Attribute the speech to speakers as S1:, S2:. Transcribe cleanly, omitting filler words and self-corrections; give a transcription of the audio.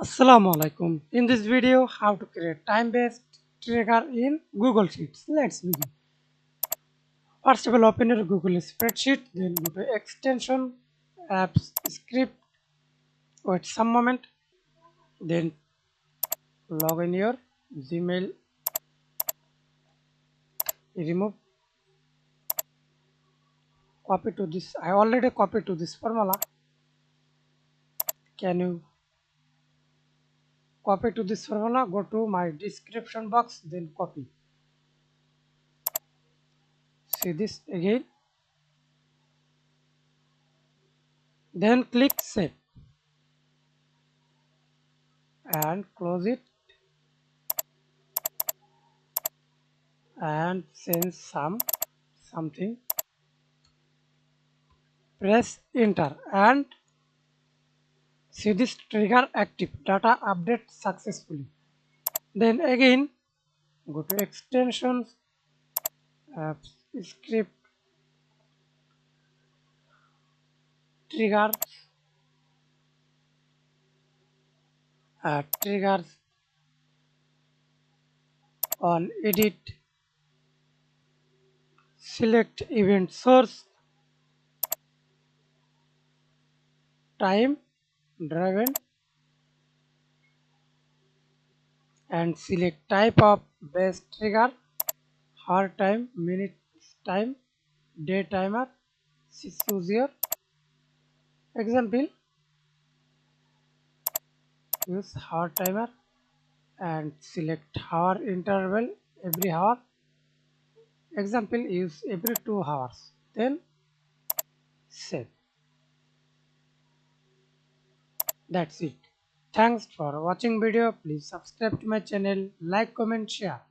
S1: Assalamu Walaikum. In this video, how to create time-based trigger in Google Sheets. Let's begin. First of all, open your Google spreadsheet, then go to extension, apps, script, wait some moment, then log in your Gmail, remove, copy to this. I already copied to this formula. Can you copy to this formula? Go to my description box, then copy. See this again, then click save and close it and send something. Press enter and see this trigger active, data update successfully. Then again go to extensions, apps, script, triggers, triggers on edit, select event source, time driven, and select type of base trigger, hour time, minutes time, day timer. Choose your example, use hour timer and select hour interval every hour. Example, use every 2 hours, then save. That's it. Thanks for watching video. Please subscribe to my channel, like, comment, share.